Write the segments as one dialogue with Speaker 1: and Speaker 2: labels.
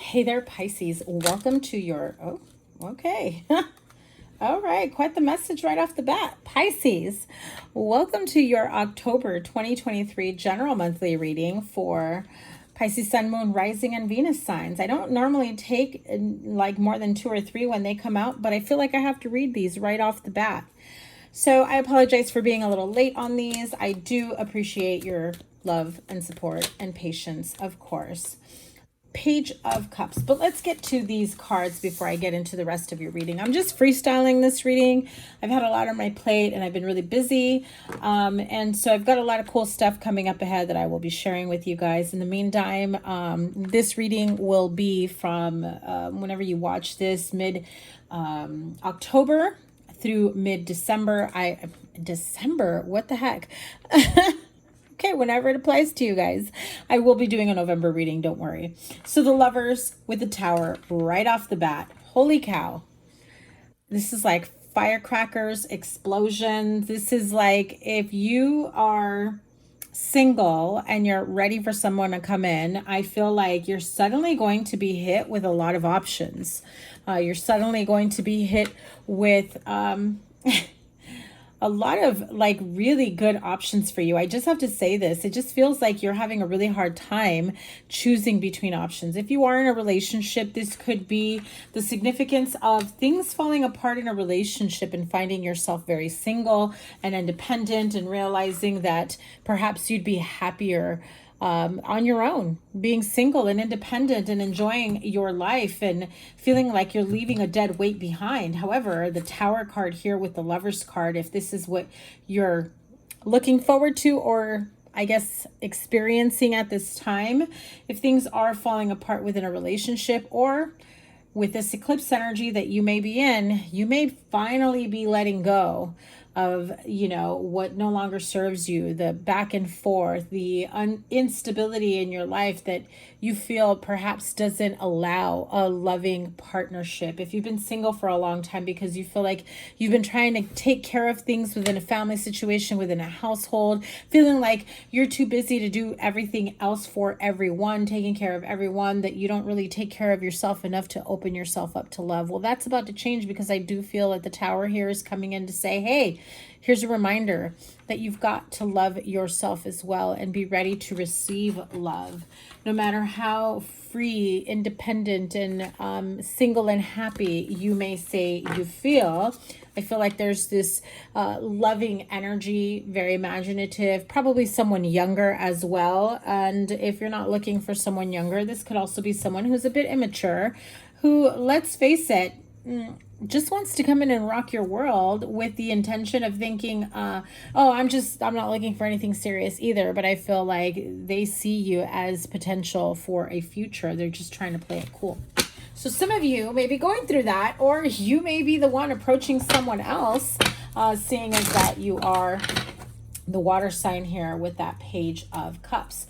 Speaker 1: Hey there, Pisces. Welcome to your, oh, okay. All right, quite the message right off the bat. Pisces, welcome to your October 2023 general monthly reading for Pisces, Sun, Moon, Rising, and Venus signs. I don't normally take like more than 2 or 3 when they come out, but I feel like I have to read these right off the bat. So I apologize for being a little late on these. I do appreciate your love and support and patience, of course. Page of Cups. But let's get to these cards before I get into the rest of your reading. I'm just freestyling this reading. I've had a lot on my plate and I've been really busy. And so I've got a lot of cool stuff coming up ahead that I will be sharing with you guys. In the meantime, this reading will be from whenever you watch this, mid-October through mid-December. December? What the heck? Okay, whenever it applies to you guys. I will be doing a November reading, don't worry. So the Lovers with the Tower right off the bat. Holy cow. This is like firecrackers, explosions. This is like if you are single and you're ready for someone to come in, I feel like you're suddenly going to be hit with a lot of options. You're suddenly going to be hit with... a lot of like really good options for you. I just have to say this. It just feels like you're having a really hard time choosing between options. If you are in a relationship, this could be the significance of things falling apart in a relationship and finding yourself very single and independent and realizing that perhaps you'd be happier on your own, being single and independent and enjoying your life and feeling like you're leaving a dead weight behind. However, the Tower card here with the Lovers card, if this is what you're looking forward to or I guess experiencing at this time, if things are falling apart within a relationship or with this eclipse energy that you may be in, you may finally be letting go of, what no longer serves you, the back and forth, the instability in your life that you feel perhaps doesn't allow a loving partnership. If you've been single for a long time because you feel like you've been trying to take care of things within a family situation, within a household, feeling like you're too busy to do everything else for everyone, taking care of everyone, that you don't really take care of yourself enough to open yourself up to love. Well, that's about to change because I do feel that the Tower here is coming in to say, hey, here's a reminder that you've got to love yourself as well and be ready to receive love. No matter how free, independent, and single and happy you may say you feel, I feel like there's this loving energy, very imaginative, probably someone younger as well. And if you're not looking for someone younger, this could also be someone who's a bit immature, who, let's face it, just wants to come in and rock your world with the intention of thinking, I'm not looking for anything serious either, but I feel like they see you as potential for a future. They're just trying to play it cool. So some of you may be going through that, or you may be the one approaching someone else, seeing as that you are the water sign here with that Page of Cups.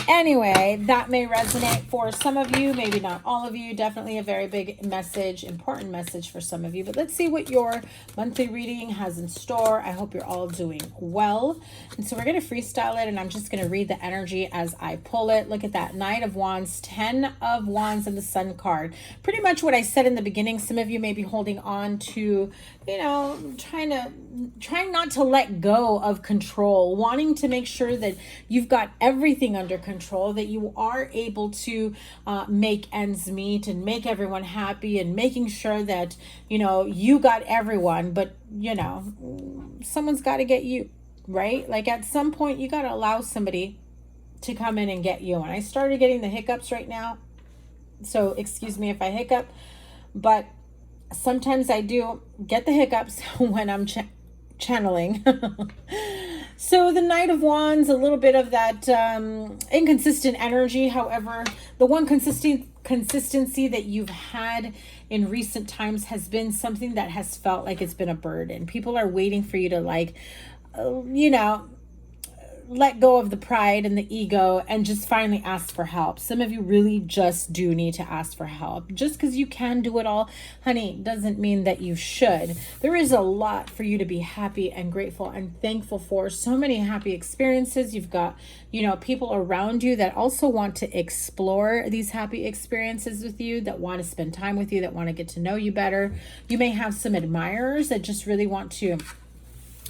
Speaker 1: Anyway, that may resonate for some of you, maybe not all of you. Definitely a very big message, important message for some of you. But let's see what your monthly reading has in store. I hope you're all doing well. And so we're going to freestyle it, and I'm just going to read the energy as I pull it. Look at that, Knight of Wands, 10 of Wands, and the Sun card. Pretty much what I said in the beginning. Some of you may be holding on to, trying not to let go of control, wanting to make sure that you've got everything under control, that you are able to make ends meet and make everyone happy, and making sure that, you got everyone, but, someone's got to get you, right? Like at some point you got to allow somebody to come in and get you. And I started getting the hiccups right now, so excuse me if I hiccup, but sometimes I do get the hiccups when I'm channeling. So the Knight of Wands, a little bit of that inconsistent energy. However, the one consistency that you've had in recent times has been something that has felt like it's been a burden. People are waiting for you to let go of the pride and the ego and just finally ask for help. Some of you really just do need to ask for help. Just because you can do it all, honey, doesn't mean that you should. There is a lot for you to be happy and grateful and thankful for. So many happy experiences. You've got, people around you that also want to explore these happy experiences with you, that want to spend time with you, that want to get to know you better. You may have some admirers that just really want to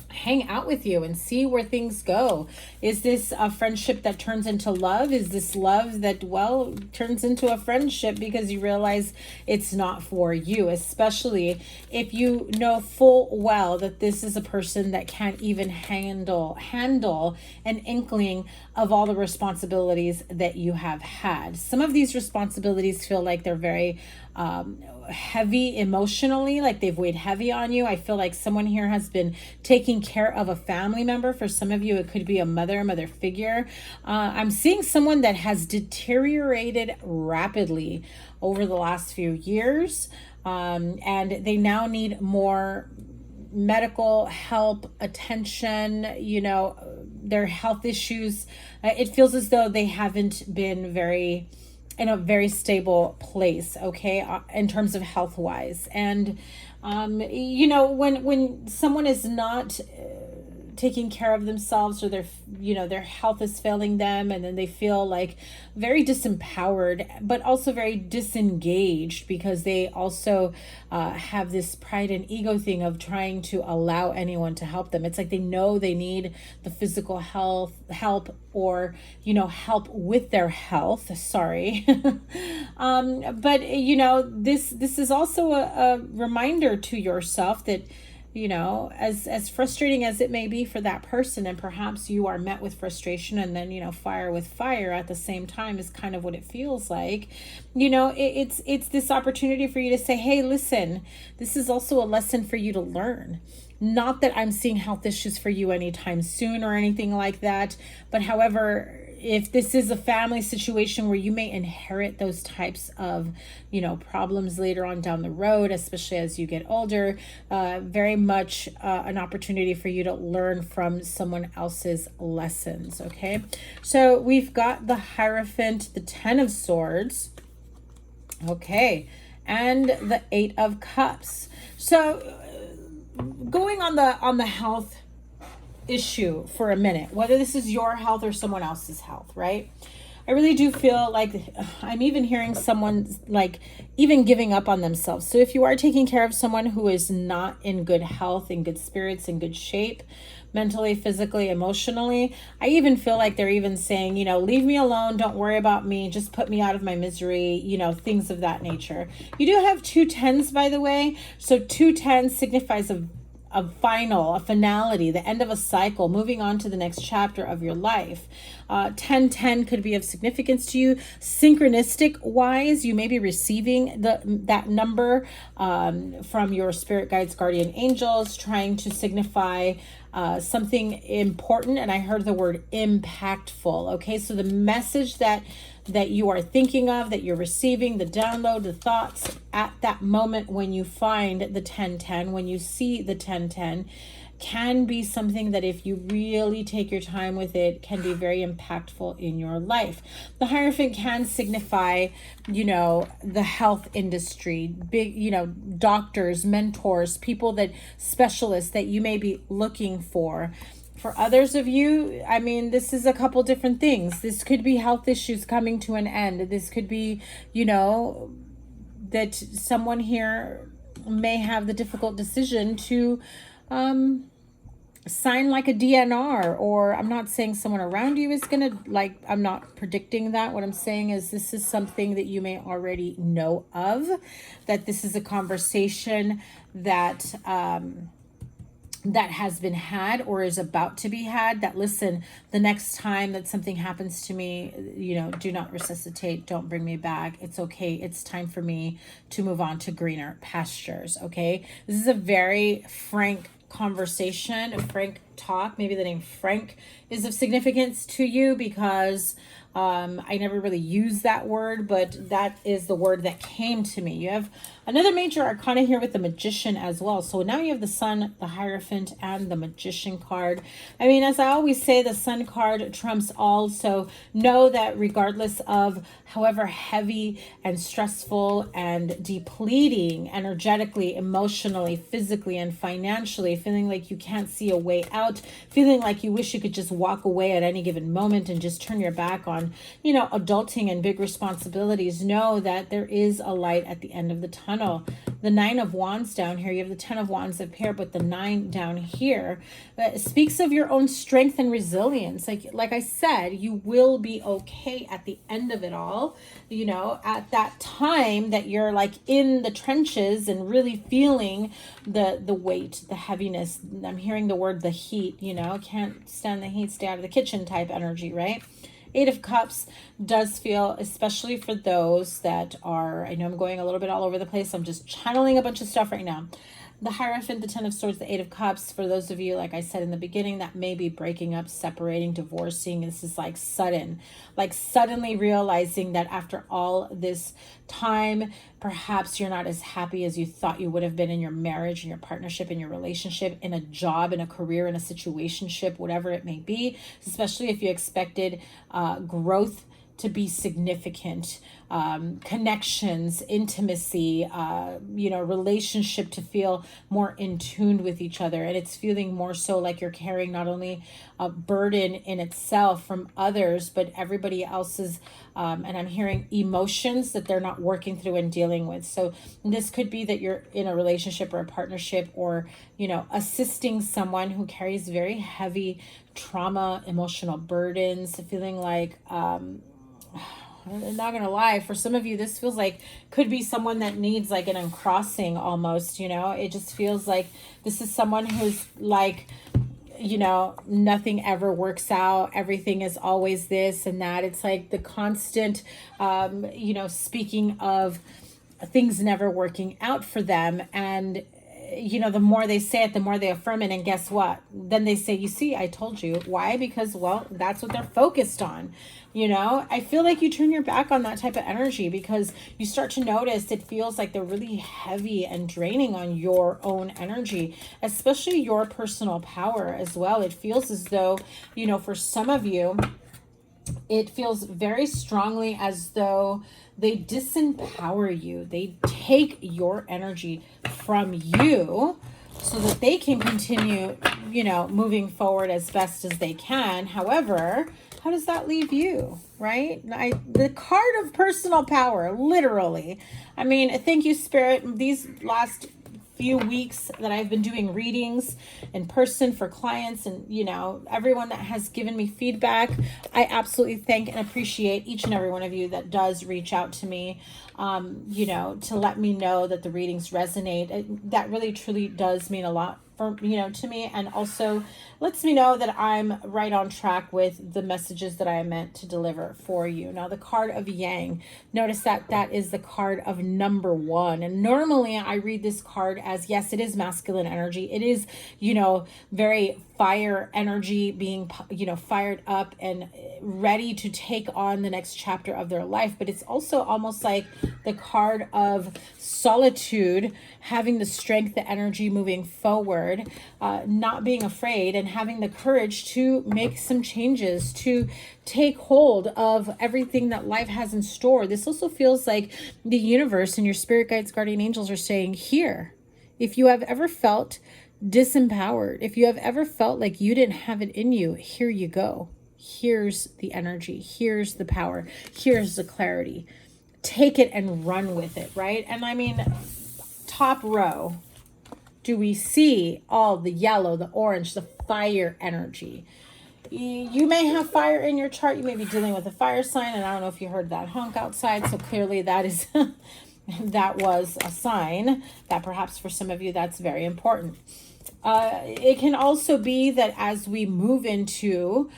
Speaker 1: hang out with you and see where things go. Is this a friendship that turns into love? Is this love that, turns into a friendship because you realize it's not for you, especially if you know full well that this is a person that can't even handle an inkling of all the responsibilities that you have had. Some of these responsibilities feel like they're very heavy emotionally, like they've weighed heavy on you. I feel like someone here has been taking care of a family member. For some of you, it could be a mother figure. I'm seeing someone that has deteriorated rapidly over the last few years, and they now need more medical help, attention, their health issues. It feels as though they haven't been in a very stable place, okay, in terms of health wise. And when someone is not taking care of themselves, or their health is failing them, and then they feel like very disempowered, but also very disengaged, because they also have this pride and ego thing of trying to allow anyone to help them. It's like they know they need the physical help, or help with their health, sorry. But this is also a reminder to yourself that as frustrating as it may be for that person, and perhaps you are met with frustration and then, fire with fire at the same time, is kind of what it feels like. It's this opportunity for you to say, hey, listen, this is also a lesson for you to learn. Not that I'm seeing health issues for you anytime soon or anything like that, but however, if this is a family situation where you may inherit those types of, problems later on down the road, especially as you get older, very much an opportunity for you to learn from someone else's lessons, okay? So we've got the Hierophant, the Ten of Swords, okay, and the Eight of Cups. So going on the health issue for a minute, whether this is your health or someone else's health, right? I really do feel like I'm even hearing someone like even giving up on themselves. So if you are taking care of someone who is not in good health, in good spirits, in good shape, mentally, physically, emotionally, I even feel like they're even saying, leave me alone, don't worry about me, just put me out of my misery, things of that nature. You do have 2 tens, by the way. So 2 tens signifies a finality, the end of a cycle, moving on to the next chapter of your life. 1010 could be of significance to you. Synchronistic wise, you may be receiving that number from your spirit guides, guardian angels, trying to signify something important. And I heard the word impactful. Okay, so the message that you are thinking of, that you're receiving, the download, the thoughts at that moment when you find the 1010, when you see the 1010, can be something that, if you really take your time with it, can be very impactful in your life. The Hierophant can signify, the health industry, big, doctors, mentors, people specialists that you may be looking for. For others of you, I mean, this is a couple different things. This could be health issues coming to an end. This could be, that someone here may have the difficult decision to sign like a DNR, or I'm not saying someone around you is going to, I'm not predicting that. What I'm saying is this is something that you may already know of, that this is a conversation that has been had or is about to be had, that, listen, the next time that something happens to me, do not resuscitate, don't bring me back. It's okay. It's time for me to move on to greener pastures. Okay. This is a very frank conversation, a frank talk. Maybe the name Frank is of significance to you because I never really used that word, but that is the word that came to me. You have another major arcana here with the Magician as well. So now you have the Sun, the Hierophant, and the Magician card. I mean, as I always say, the Sun card trumps all. So know that regardless of however heavy and stressful and depleting energetically, emotionally, physically, and financially, feeling like you can't see a way out, feeling like you wish you could just walk away at any given moment and just turn your back on, you know, adulting and big responsibilities, know that there is a light at the end of the tunnel. The Nine of Wands down here, you have the Ten of Wands up here, but the 9 down here speaks of your own strength and resilience. Like I said, you will be okay at the end of it all. You know, at that time that you're like in the trenches and really feeling the weight, the heaviness. I'm hearing the word the heat, you know, can't stand the heat, stay out of the kitchen type energy, right? Eight of Cups does feel, especially for those that are, I know I'm going a little bit all over the place. I'm just channeling a bunch of stuff right now. The Hierophant, the Ten of Swords, the Eight of Cups, for those of you, like I said in the beginning, that may be breaking up, separating, divorcing. This is like sudden, like suddenly realizing that after all this time, perhaps you're not as happy as you thought you would have been in your marriage, in your partnership, in your relationship, in a job, in a career, in a situationship, whatever it may be, especially if you expected growth to be significant, connections, intimacy, you know, relationship to feel more in tune with each other. And it's feeling more so like you're carrying not only a burden in itself from others, but everybody else's, and I'm hearing emotions that they're not working through and dealing with. So this could be that you're in a relationship or a partnership, or, you know, assisting someone who carries very heavy trauma, emotional burdens, feeling like, I'm not gonna lie, for some of you this feels like could be someone that needs like an uncrossing almost, you know. It just feels like this is someone who's like, you know, nothing ever works out, everything is always this and that. It's like the constant you know, speaking of things never working out for them. And you know, the more they say it, the more they affirm it. And guess what? Then they say, you see, I told you. Why? Because, well, that's what they're focused on. You know, I feel like you turn your back on that type of energy because you start to notice it feels like they're really heavy and draining on your own energy, especially your personal power as well. It feels as though, you know, for some of you, it feels very strongly as though they disempower you. They take your energy from you so that they can continue, you know, moving forward as best as they can. However, how does that leave you, right? The card of personal power, literally. I mean, thank you, Spirit. These last few weeks that I've been doing readings in person for clients and, you know, everyone that has given me feedback, I absolutely thank and appreciate each and every one of you that does reach out to me, you know, to let me know that the readings resonate. That really truly does mean a lot for, you know, to me, and also lets me know that I'm right on track with the messages that I am meant to deliver for you. Now, the card of Yang, notice that that is the card of number 1. And normally I read this card as, yes, it is masculine energy. It is, you know, very fire energy, being, you know, fired up and ready to take on the next chapter of their life. But it's also almost like the card of solitude, having the strength, the energy moving forward, not being afraid and having the courage to make some changes, to take hold of everything that life has in store. This also feels like the universe and your spirit guides, guardian angels are saying, here, if you have ever felt disempowered, if you have ever felt like you didn't have it in you, here you go. Here's the energy. Here's the power. Here's the clarity. Take it and run with it, right? And I mean, top row, do we see all the yellow, the orange, the fire energy? You may have fire in your chart. You may be dealing with a fire sign, and I don't know if you heard that honk outside. So clearly that is that was a sign that perhaps for some of you that's very important. It can also be that as we move into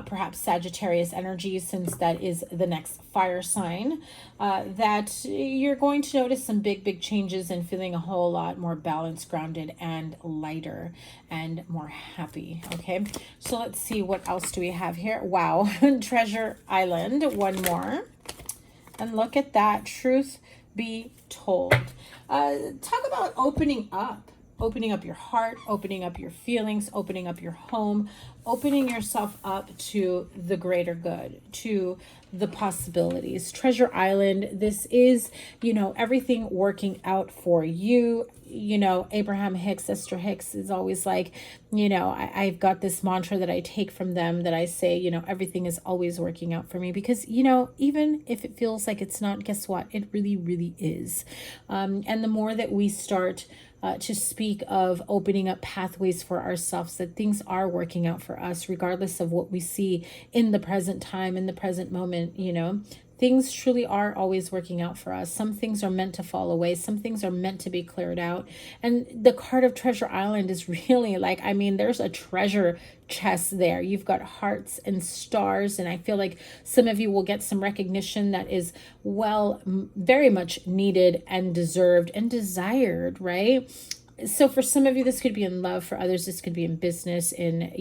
Speaker 1: perhaps Sagittarius energy, since that is the next fire sign, that you're going to notice some big changes and feeling a whole lot more balanced, grounded, and lighter and more happy. Okay, so let's see, what else do we have here? Wow, Treasure Island, one more. And look at that, truth be told. Talk about opening up your heart, opening up your feelings, opening up your home, opening yourself up to the greater good, to the possibilities. Treasure Island, this is, everything working out for you. Abraham Hicks, Esther Hicks is always like, I've got this mantra that I take from them that I say, everything is always working out for me, because, even if it feels like it's not, guess what? It really is. And the more that we start to speak of opening up pathways for ourselves, that things are working out for us, regardless of what we see in the present time, in the present moment, things truly are always working out for us. Some things are meant to fall away. Some things are meant to be cleared out. And the card of Treasure Island is really like, there's a treasure chest there. You've got hearts and stars. And I feel like some of you will get some recognition that is, very much needed and deserved and desired, right? So for some of you, this could be in love. For others, this could be in business, in,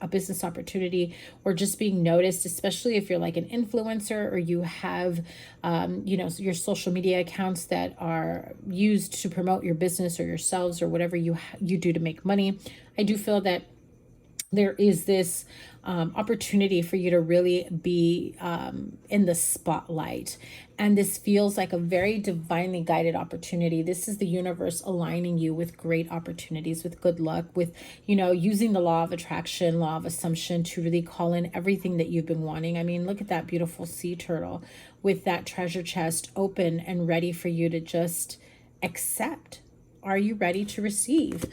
Speaker 1: a business opportunity, or just being noticed, especially if you're like an influencer, or you have, your social media accounts that are used to promote your business or yourselves or whatever you do to make money. I do feel that there is this opportunity for you to really be in the spotlight. And this feels like a very divinely guided opportunity. This is the universe aligning you with great opportunities, with good luck, with, using the law of attraction, law of assumption to really call in everything that you've been wanting. Look at that beautiful sea turtle with that treasure chest open and ready for you to just accept. Are you ready to receive?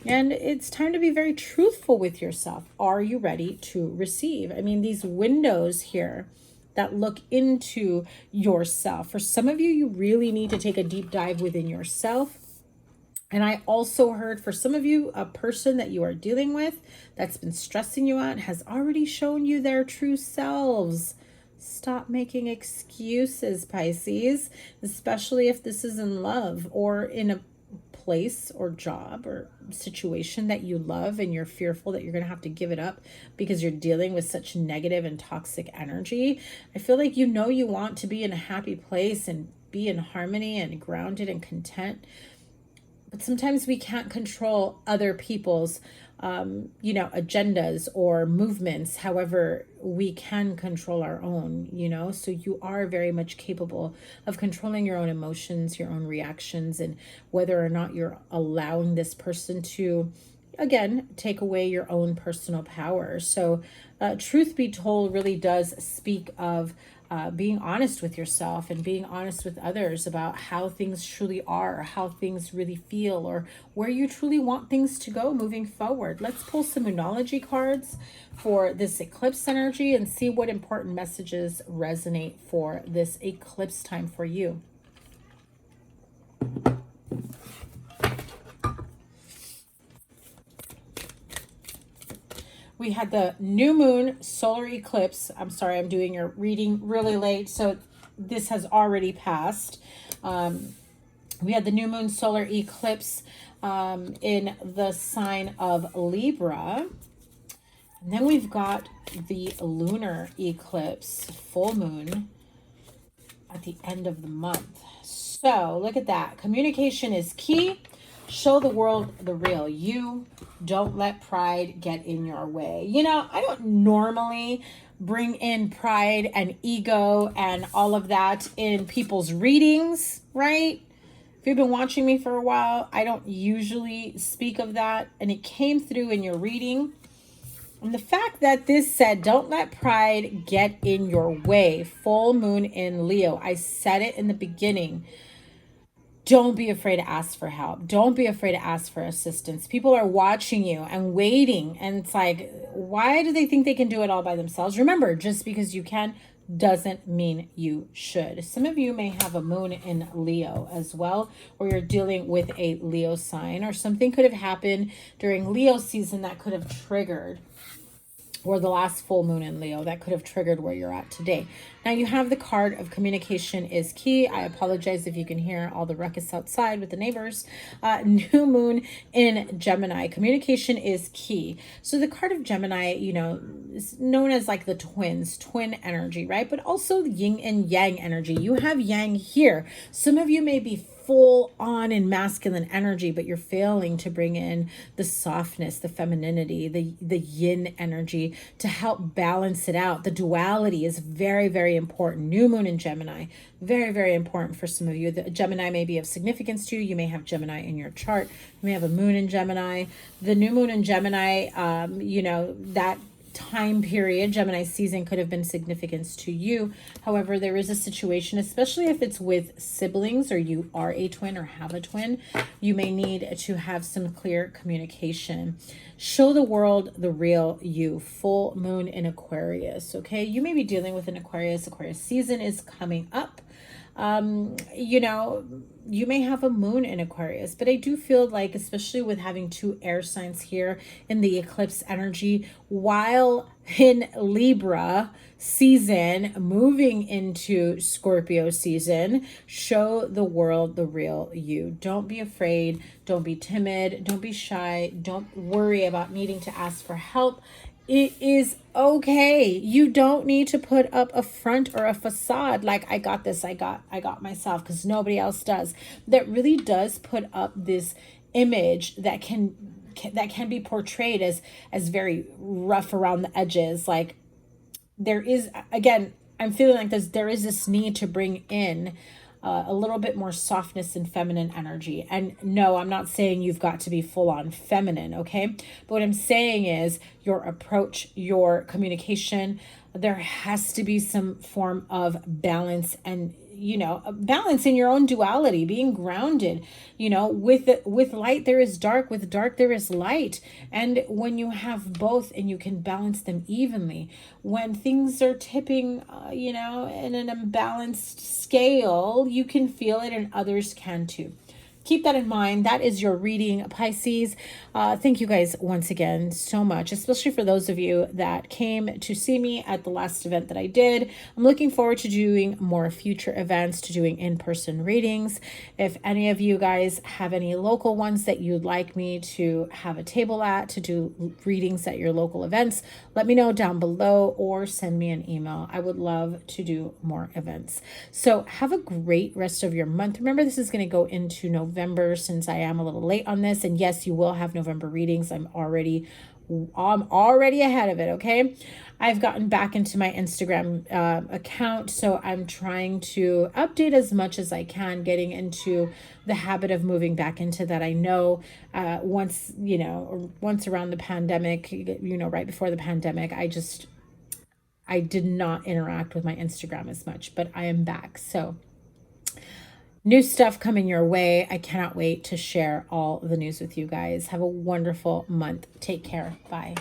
Speaker 1: And it's time to be very truthful with yourself. Are you ready to receive? These windows here that look into yourself. For some of you, you really need to take a deep dive within yourself. And I also heard for some of you, a person that you are dealing with that's been stressing you out has already shown you their true selves. Stop making excuses, Pisces, especially if this is in love or in a place or job or situation that you love, and you're fearful that you're going to have to give it up because you're dealing with such negative and toxic energy. I feel like you want to be in a happy place and be in harmony and grounded and content. But sometimes we can't control other people's agendas or movements. However, we can control our own, so you are very much capable of controlling your own emotions, your own reactions, and whether or not you're allowing this person to, again, take away your own personal power. So truth be told really does speak of being honest with yourself and being honest with others about how things truly are, how things really feel, or where you truly want things to go moving forward. Let's pull some Moonology cards for this eclipse energy and see what important messages resonate for this eclipse time for you. We had the new moon solar eclipse. I'm sorry, I'm doing your reading really late, so this has already passed. We had the new moon solar eclipse in the sign of Libra. And then we've got the lunar eclipse, full moon, at the end of the month. So look at that. Communication is key. Show the world the real you. Don't let pride get in your way. I don't normally bring in pride and ego and all of that in people's readings, right? If you've been watching me for a while, I don't usually speak of that. And it came through in your reading. And the fact that this said, don't let pride get in your way. Full moon in Leo. I said it in the beginning. Don't be afraid to ask for help. Don't be afraid to ask for assistance. People are watching you and waiting. And it's like, why do they think they can do it all by themselves? Remember, just because you can doesn't mean you should. Some of you may have a moon in Leo as well, or you're dealing with a Leo sign, or something could have happened during Leo season that could have triggered, or the last full moon in Leo that could have triggered where you're at today. Now you have the card of communication is key. I apologize if you can hear all the ruckus outside with the neighbors. New moon in Gemini. Communication is key. So the card of Gemini, you know, is known as like the twins, twin energy, right? But also yin and yang energy. You have yang here. Some of you may be full on in masculine energy, but you're failing to bring in the softness, the femininity, the yin energy to help balance it out. The duality is very, very important. New moon in Gemini, very, very important for some of you. The Gemini may be of significance to you. You may have Gemini in your chart. You may have a moon in Gemini. The new moon in Gemini, you know, that time period, Gemini season, could have been significance to you. However, there is a situation, especially if it's with siblings or you are a twin or have a twin, you may need to have some clear communication. Show the world the real you. Full moon in Aquarius. Okay, you may be dealing with an Aquarius. Aquarius season is coming up. You know, you may have a moon in Aquarius, but I do feel like, especially with having two air signs here in the eclipse energy, while in Libra season, moving into Scorpio season, show the world the real you. Don't be afraid. Don't be timid. Don't be shy. Don't worry about needing to ask for help. It is okay. You don't need to put up a front or a facade like I got this, I got myself, because nobody else does. That really does put up this image that can be portrayed as very rough around the edges. Like, there is, again, I'm feeling like there is this need to bring in a little bit more softness and feminine energy. And no, I'm not saying you've got to be full on feminine, okay? But what I'm saying is your approach, your communication, there has to be some form of balance, and you know, balance in your own duality, being grounded. You know, with light there is dark, with dark there is light. And when you have both and you can balance them evenly, when things are tipping, you know, in an imbalanced scale, you can feel it and others can too. Keep that in mind. That is your reading, Pisces. Thank you guys once again so much, especially for those of you that came to see me at the last event that I did. I'm looking forward to doing more future events, to doing in-person readings. If any of you guys have any local ones that you'd like me to have a table at, to do readings at your local events, let me know down below or send me an email. I would love to do more events. So have a great rest of your month. Remember, this is going to go into November, since I am a little late on this. And yes, you will have November readings. I'm already ahead of it. Okay. I've gotten back into my Instagram account, so I'm trying to update as much as I can, getting into the habit of moving back into that. I know once around the pandemic, you know, right before the pandemic, I did not interact with my Instagram as much, but I am back. So new stuff coming your way. I cannot wait to share all the news with you guys. Have a wonderful month. Take care. Bye.